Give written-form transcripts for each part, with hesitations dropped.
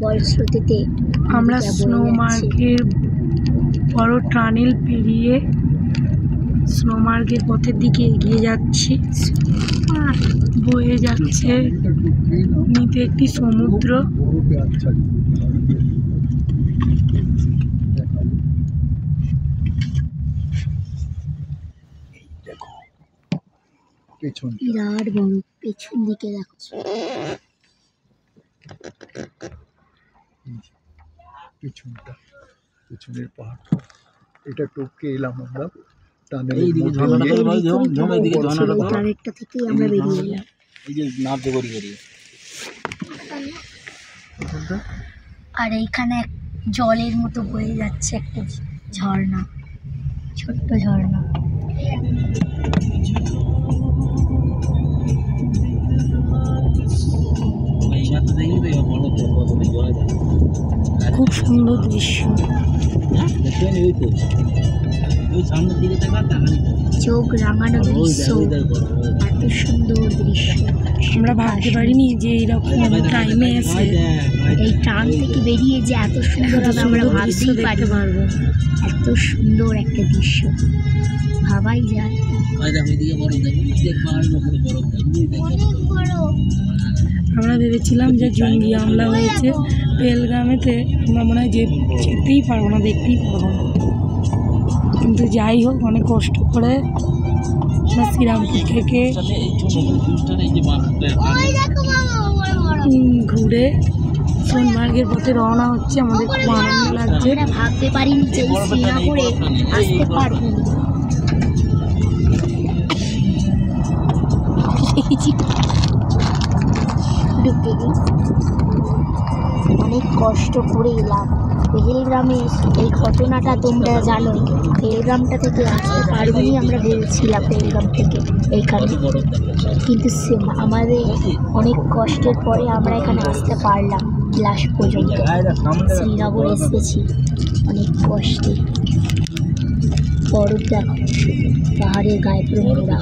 ফলশ্রুতিতে আমরা স্নোমার্গের বড় টানেল পেরিয়ে স্নোমার্গের পথের দিকে এগিয়ে যাচ্ছি। বয়ে যাচ্ছে নিচে একটি সমুদ্র। বিরাট বড়, পেছন দিকে দেখো পেছনের পাহাড়। এটা টপকে এলাম আমরা টানেরটা থেকেই আমরা বেরিয়ে এলাম। আর এইখানে জলের মতো বয়ে যাচ্ছে একটা ঝর্ণা, ছোট্ট ঝর্ণা। খুব সুন্দর দৃশ্য, চোখ রাঙানো দৃশ্য, এত সুন্দর দৃশ্য। আমরা ভাবতে পারিনি যে এইরকম টাইমে এসে এই টান থেকে বেরিয়ে যে এত সুন্দর হবে আমরা ভাবতেই পারি পারবো। এত সুন্দর একটা দৃশ্য ভাবাই যায়। আমরা ভেবেছিলাম যে জঙ্গি হামলা হয়েছে পেহেলগামেতে, আমরা মনে হয় যেতেই পারবো না, দেখতেই পারবো না। কিন্তু যাই হোক, অনেক কষ্ট করে শ্রীরামপুর থেকে ঘুরে সোনমার্গের পথে রওনা হচ্ছে। আমাদের খুব আনন্দ লাগছে। ভাবতে পারিনি যে শ্রীরামপুরে আসতে পারবো। অনেক কষ্ট করে এলাম পেহেলগ্রামে। এই ঘটনাটা তোমরা জানো, পেহেলগ্রামটা থেকে আসতে পারবনি আমরা ভেবেছিলাম, পেহেলগ্রাম থেকে এইখানে। কিন্তু আমাদের অনেক কষ্টের পরে আমরা এখানে আসতে পারলাম। লাস্ট পর্যন্ত শ্রীনগর এসেছি অনেক কষ্টে। বরফ দেখো, পাহাড়ের গায়ে পুরো মোড়া।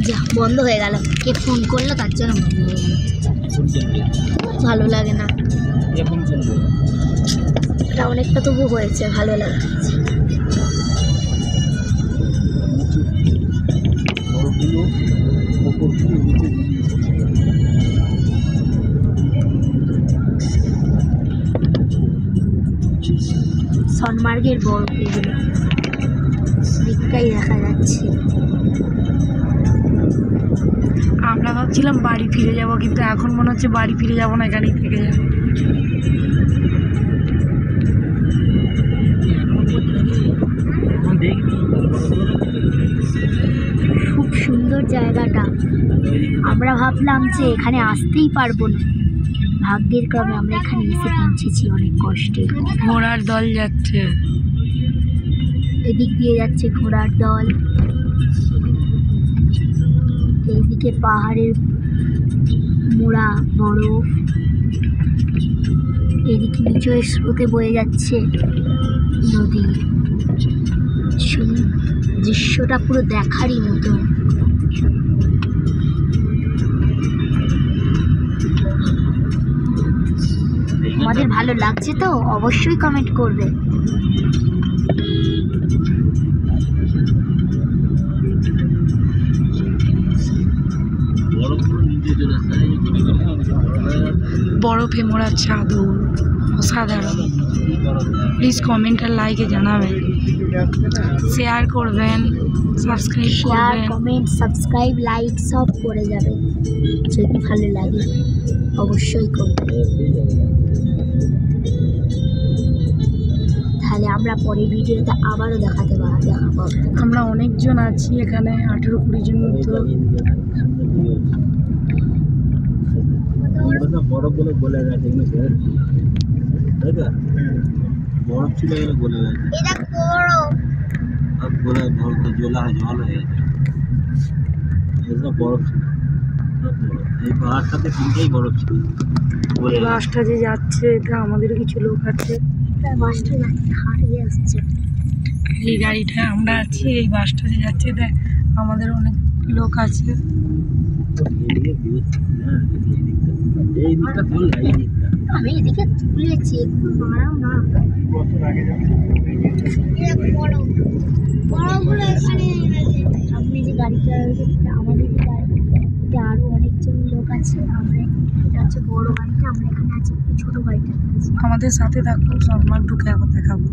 যা বন্ধ হয়ে গেল, কে ফোন করলো তার জন্য বন্ধ হয়ে গেল। ভালো লাগে না এটা, অনেকটা তবু হয়েছে, ভালো লাগে। সোনমার্গের বরফ এগুলো দিকটাই দেখা যাচ্ছে। আমরা ভাবছিলাম বাড়ি ফিরে যাব, কিন্তু এখন মনে হচ্ছে বাড়ি ফিরে যাব না, এখানেই থেকে যাব। খুব সুন্দর জায়গাটা। আমরা ভাবলাম যে এখানে আসতেই পারবো না, ভাগ্যের ক্রমে আমরা এখানে এসে পৌঁছেছি অনেক কষ্টে। ঘোড়ার দল যাচ্ছে, এদিক দিয়ে যাচ্ছে ঘোড়ার দল, এইদিকে পাহাড়ের মোড়া বরফ, এদিকে নিচে স্রোতে বয়ে যাচ্ছে নদী। দৃশ্যটা পুরো দেখারই মতো। আমাদের ভালো লাগছে তো অবশ্যই কমেন্ট করবে। বরফে মোড়া চাদর অসাধারণ। প্লিজ কমেন্ট আর লাইকে জানাবেন, শেয়ার করবেন, সাবস্ক্রাইব শেয়ার, করবেন। কমেন্ট, সাবস্ক্রাইব, লাইক সব করে যাবেন। যদি ভালো লাগে অবশ্যই করবেন। তাহলে আমরা পরের ভিডিওতে আবারও দেখা পাবো। আমরা অনেকজন আছি এখানে, 18-20 জন মতো। বরফগুলো গলে গেছে, তাই তো? বরফ ছিল এগুলো গলে গেছে, গলে জল হয়ে গেছে। বরফ ছিল, এই পাহাড়টাতে তিনটেই বরফ ছিল এই বাসটা যে যাচ্ছে এটা আমাদেরও কিছু লোক আছে। বাসটা হারিয়ে আসছে। এই গাড়িটা আমরা আছি, এই বাসটা যে যাচ্ছে এটা আমাদের অনেক লোক আছে। এই দিকটা তুল এই দিকটা আমি এদিকে তুলেছি, একটু বাড়াও না। সামনে যে গাড়িটা রয়েছে সেটা আমাদের গাড়ি, এটা আরো অনেকজন লোক আছে। আমরা এটা হচ্ছে বড় গাড়িটা, আমরা এখানে আছি, ছোট গাড়িটা আছে। আমাদের সাথে থাকুন, সব ঢুকে আবার দেখাবো।